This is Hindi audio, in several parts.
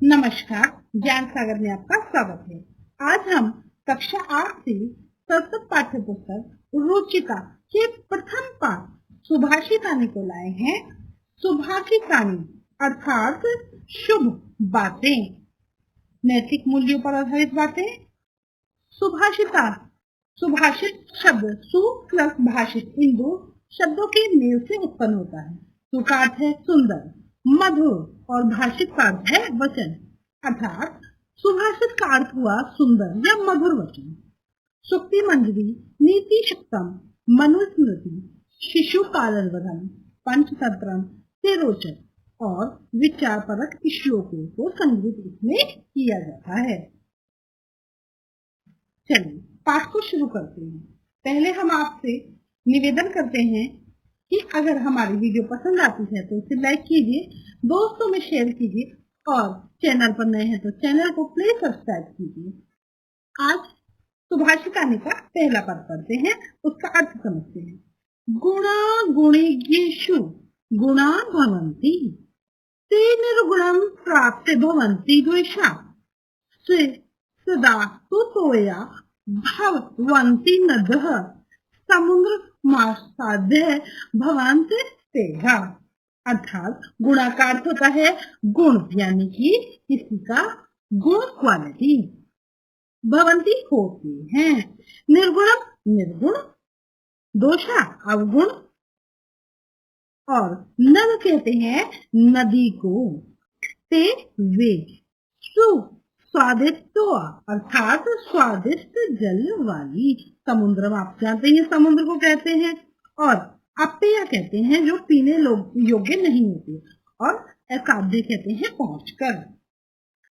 नमस्कार, ज्ञान सागर में आपका स्वागत है। आज हम कक्षा 8 से संस्कृत पाठ्य पुस्तक रुचिका के प्रथम पाठ सुभाषितानी को लाए हैं। सुभाषितानी अर्थात शुभ बातें, नैतिक मूल्यों पर आधारित बातें। सुभाषिता, सुभाषित शब्द सु प्लस भाषित इन दो शब्दों के मेल से उत्पन्न होता है। सु का अर्थ है सुंदर, मधुर और भाषित का अर्थ है वचन, अर्थात सुभाषित का अर्थ हुआ सुंदर या मधुर वचन। सुक्ति मंजरी, नीति शक्तम, मनुस्मृति, शिशु पालन वधम, पंचतंत्रम से रोचक और विचार परक श्लोकों को संग्रहित इसमें किया जाता है। चलिए पाठ को शुरू करते हैं। पहले हम आपसे निवेदन करते हैं कि अगर हमारी वीडियो पसंद आती है तो इसे लाइक कीजिए, दोस्तों में शेयर कीजिए और चैनल पर नए हैं तो चैनल को प्लीज सब्सक्राइब कीजिए। आज सुभाषितानी का पहला पद पढ़ते हैं, उसका अर्थ समझते हैं। गुणा गुणिज्ञेषु गुणा भवन्ति, ते निर्गुणं प्राप्ते भवन्ति द्वेषा, सदा तुतोया भवन्ति नदः, समुद्र मासाध्य भवन्ति तेहा। अर्थात गुणा का अर्थ होता है गुण, यानी कि किसी का गुण, क्वालिटी। भवंती होती है, निर्गुणम निर्गुण, दोषा अवगुण, और नद कहते हैं नदी को, ते वे, सु स्वादिष्ट अर्थात स्वादिष्ट जल वाली। समुद्र आप जानते हैं समुद्र को कहते हैं, और अपेय कहते हैं जो पीने योग्य नहीं होते, और असाध्य कहते हैं पहुंचकर।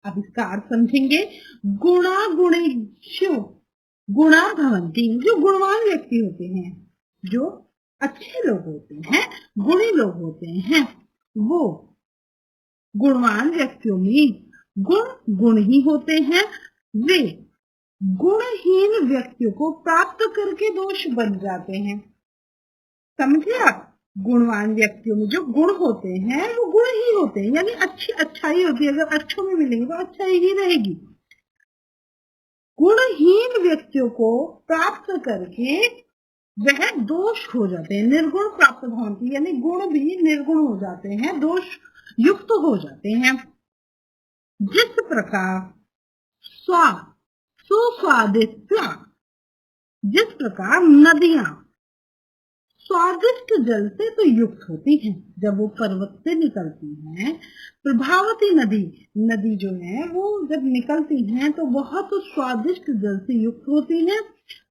अब इसका अर्थ समझेंगे। गुणा गुणेषु गुणा भवन्ति, जो गुणवान व्यक्ति होते हैं, जो अच्छे लोग होते हैं, गुणी लोग होते हैं, वो गुणवान व्यक्तियों में गुण ही होते हैं। वे गुणहीन व्यक्तियों को प्राप्त करके दोष बन जाते हैं। समझे आप? गुणवान व्यक्तियों में जो गुण होते हैं वो गुण ही होते हैं, यानी अच्छाई होती है। अगर अच्छों में मिलेंगे तो अच्छाई ही रहेगी। गुणहीन व्यक्तियों को प्राप्त करके वह दोष हो जाते हैं। निर्गुण प्राप्त भवन्ति, यानी गुण भी निर्गुण हो जाते हैं, दोष युक्त हो जाते हैं। जिस प्रकार सुस्वादिष्ट, जिस प्रकार नदियां स्वादिष्ट जल से तो युक्त होती हैं, जब वो पर्वत से निकलती हैं। प्रभावती नदी जो है वो जब निकलती हैं तो बहुत स्वादिष्ट जल से युक्त होती हैं,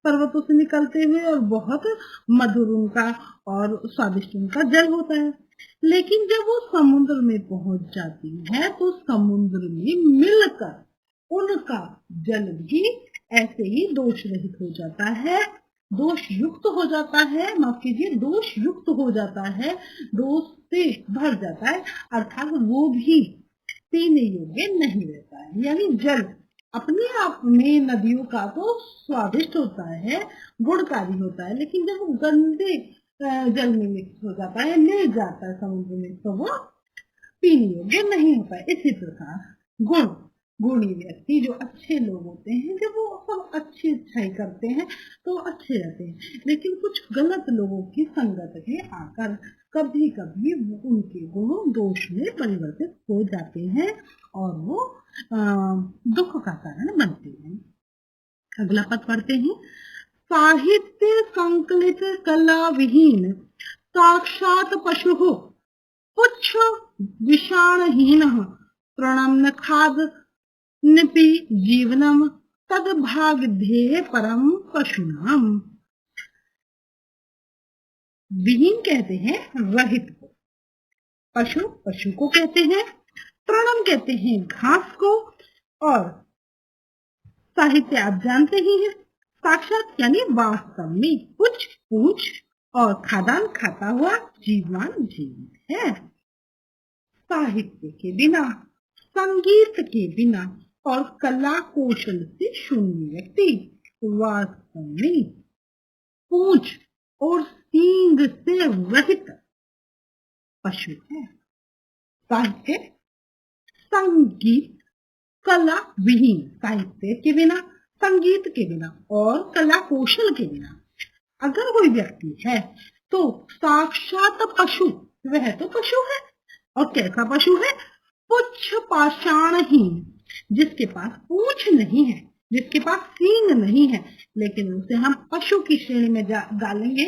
पर्वतों से निकलते हुए, और बहुत मधुर उनका और स्वादिष्ट उनका जल होता है। लेकिन जब वो समुद्र में पहुंच जाती है तो समुद्र में मिलकर उनका जल भी ऐसे ही दोष रहित हो जाता है, दोष युक्त हो जाता है, माफ कीजिए, दोष युक्त हो जाता है, दोष से भर जाता है, अर्थात वो भी पीने योग्य नहीं रहता है। यानी जल अपने आप में नदियों का तो स्वादिष्ट होता है, गुणकारी होता है, लेकिन जब वो गंदे जल में मिक्स हो जाता है, मिल जाता है समुद्र में, तो वो पीने योग्य नहीं होता है। इसी प्रकार गुणी व्यक्ति जो अच्छे लोग होते हैं, जब वो सब अच्छाई करते हैं तो अच्छे रहते हैं, लेकिन कुछ गलत लोगों की संगत में आकर कभी कभी उनके गुण दोष में परिवर्तित हो जाते हैं और वो दुख का कारण बनते हैं। अगला पद पढ़ते हैं। साहित्य संकलित कला विहीन, साक्षात पशु पुच्छ विषाणहीन, तृणम खाद निपि जीवनम, तद भाग ध्येय परम पशुनाम। विहीन कहते हैं रहित को, पशु को कहते हैं, तृणम कहते हैं घास को, और साहित्य आप जानते ही हैं, साक्षात यानी वास्तव में, कुछ पूछ, और खादान खाता हुआ, जीववान जीवित है। साहित्य के बिना, संगीत के बिना और कला कौशल से शून्य व्यक्ति वास्तव में पूंछ और सींग से रहित पशु है। साहित्य, संगीत कला विहीन, साहित्य के बिना, संगीत के बिना और कला कौशल के बिना अगर कोई व्यक्ति है तो साक्षात पशु, वह तो पशु है। और कैसा पशु है? पुच्छ पाषाणहीन, जिसके पास पूंछ नहीं है, जिसके पास सींग नहीं है, लेकिन उसे हम पशु की श्रेणी में डालेंगे।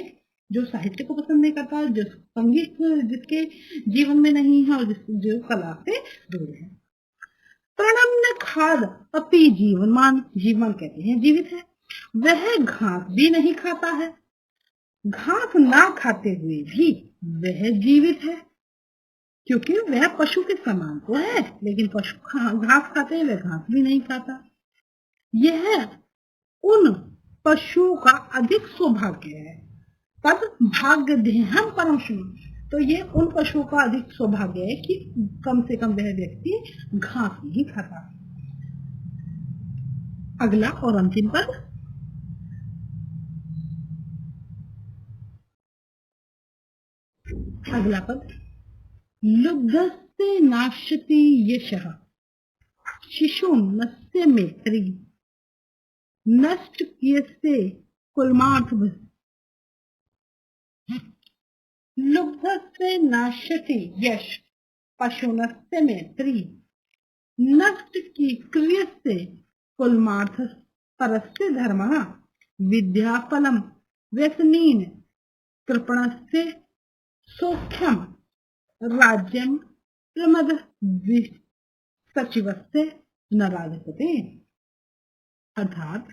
जो साहित्य को पसंद नहीं करता, जो संगीत जिसके जीवन में नहीं है और जो कला से दूर है। प्रणम्य खाद अपि जीवनमान, जीवन कहते हैं जीवित है, वह घास भी नहीं खाता है। घास ना खाते हुए भी वह जीवित है, क्योंकि वह पशु के समान तो है, लेकिन पशु घास खाते हैं, वह घास भी नहीं खाता। यह उन पशुओं का अधिक सौभाग्य है। तब भाग्य देहम परम शुभ, तो ये उन पशुओं का अधिक सौभाग्य है कि कम से कम वह व्यक्ति घास नहीं खाता। अगला और अंतिम पद, अगला पद, लुब्धस्य नाश्यति यशः शिशुमस्य मैत्री, नष्ट कियस्य कुलमार्थ। लुब्धस्य नाश्यति यश पशुनस्य मैत्री, नष्ट की क्रियस्य कुलमार्थ, परस्य धर्मः, विद्याफलम व्यसनेन कृपणस्य सौख्यम, राज्यम प्रमद सचिवस्य न राजपते। अर्थात